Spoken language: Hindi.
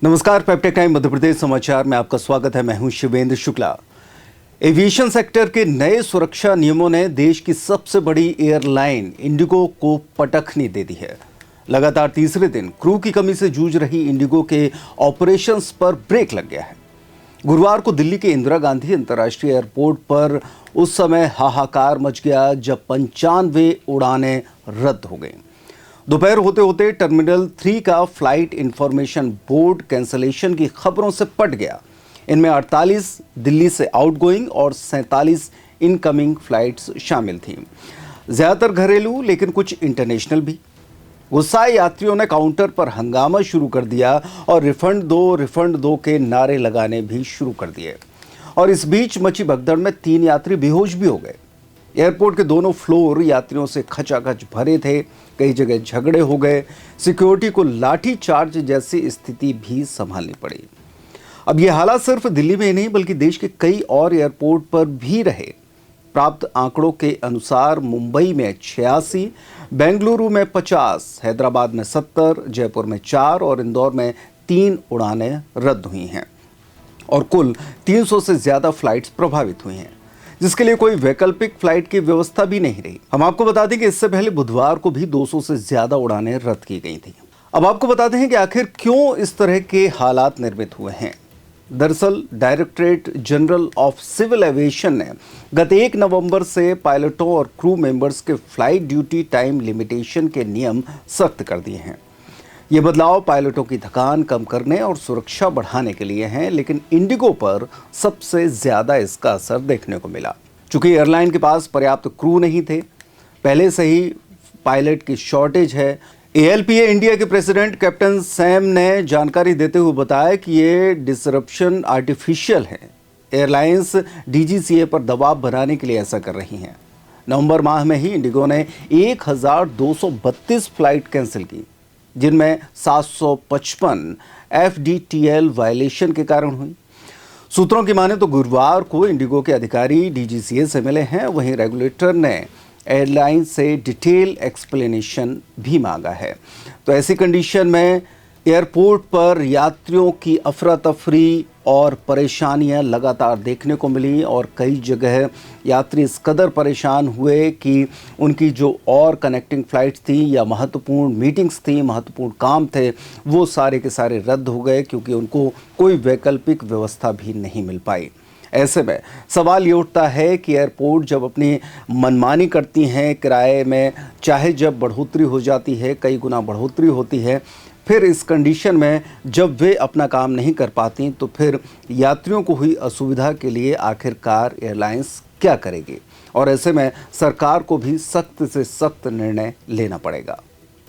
नमस्कार, पेप्टेक टाइम मध्य प्रदेश समाचार में आपका स्वागत है। मैं हूं शिवेंद्र शुक्ला। एविएशन सेक्टर के नए सुरक्षा नियमों ने देश की सबसे बड़ी एयरलाइन इंडिगो को पटखनी दे दी है। लगातार तीसरे दिन क्रू की कमी से जूझ रही इंडिगो के ऑपरेशंस पर ब्रेक लग गया है। गुरुवार को दिल्ली के इंदिरा गांधी अंतर्राष्ट्रीय एयरपोर्ट पर उस समय हाहाकार मच गया जब 95 उड़ानें रद्द हो गईं। दोपहर होते होते टर्मिनल 3 का फ्लाइट इंफॉर्मेशन बोर्ड कैंसलेशन की खबरों से पट गया। इनमें 48 दिल्ली से आउटगोइंग और 47 इनकमिंग फ्लाइट्स शामिल थीं। ज़्यादातर घरेलू लेकिन कुछ इंटरनेशनल भी। गुस्साए यात्रियों ने काउंटर पर हंगामा शुरू कर दिया और रिफंड दो के नारे लगाने भी शुरू कर दिए। और इस बीच मची भगदड़ में 3 यात्री बेहोश भी हो गए। एयरपोर्ट के दोनों फ्लोर यात्रियों से खचाखच भरे थे। कई जगह झगड़े हो गए। सिक्योरिटी को लाठी चार्ज जैसी स्थिति भी संभालनी पड़ी। अब ये हालात सिर्फ दिल्ली में ही नहीं बल्कि देश के कई और एयरपोर्ट पर भी रहे। प्राप्त आंकड़ों के अनुसार मुंबई में 86, बेंगलुरु में 50, हैदराबाद में 70, जयपुर में 4 और इंदौर में 3 उड़ानें रद्द हुई हैं और कुल 300 से ज़्यादा फ्लाइट्स प्रभावित हुई हैं, जिसके लिए कोई वैकल्पिक फ्लाइट की व्यवस्था भी नहीं रही। हम आपको बता दें कि इससे पहले बुधवार को भी 200 से ज्यादा उड़ानें रद्द की गई थी। अब आपको बताते हैं कि आखिर क्यों इस तरह के हालात निर्मित हुए हैं। दरअसल Directorate General of Civil Aviation ने गत 1 नवंबर से पायलटों और क्रू मेंबर्स के फ्लाइट ड्यूटी टाइम लिमिटेशन के नियम सख्त कर दिए हैं। ये बदलाव पायलटों की थकान कम करने और सुरक्षा बढ़ाने के लिए हैं, लेकिन इंडिगो पर सबसे ज़्यादा इसका असर देखने को मिला। चूंकि एयरलाइन के पास पर्याप्त क्रू नहीं थे, पहले से ही पायलट की शॉर्टेज है। एएलपीए इंडिया के प्रेसिडेंट कैप्टन सैम ने जानकारी देते हुए बताया कि ये डिसरप्शन आर्टिफिशियल है। एयरलाइंस डीजीसीए पर दबाव बनाने के लिए ऐसा कर रही हैं। नवंबर माह में ही इंडिगो ने 1232 फ्लाइट कैंसिल की, जिनमें 755 एफडीटीएल वायलेशन के कारण हुई। सूत्रों की माने तो गुरुवार को इंडिगो के अधिकारी डीजीसीए से मिले हैं। वहीं रेगुलेटर ने एयरलाइन से डिटेल एक्सप्लेनेशन भी मांगा है। तो ऐसी कंडीशन में एयरपोर्ट पर यात्रियों की अफरा तफरी और परेशानियां लगातार देखने को मिली और कई जगह यात्री इस कदर परेशान हुए कि उनकी जो और कनेक्टिंग फ़्लाइट्स थी या महत्वपूर्ण मीटिंग्स थी, महत्वपूर्ण काम थे, वो सारे के सारे रद्द हो गए क्योंकि उनको कोई वैकल्पिक व्यवस्था भी नहीं मिल पाई। ऐसे में सवाल ये उठता है कि एयरपोर्ट जब अपनी मनमानी करती हैं किराए में, चाहे जब बढ़ोतरी हो जाती है, कई गुना बढ़ोतरी होती है, फिर इस कंडीशन में जब वे अपना काम नहीं कर पाती तो फिर यात्रियों को हुई असुविधा के लिए आखिरकार एयरलाइंस क्या करेगी। और ऐसे में सरकार को भी सख्त से सख्त निर्णय लेना पड़ेगा।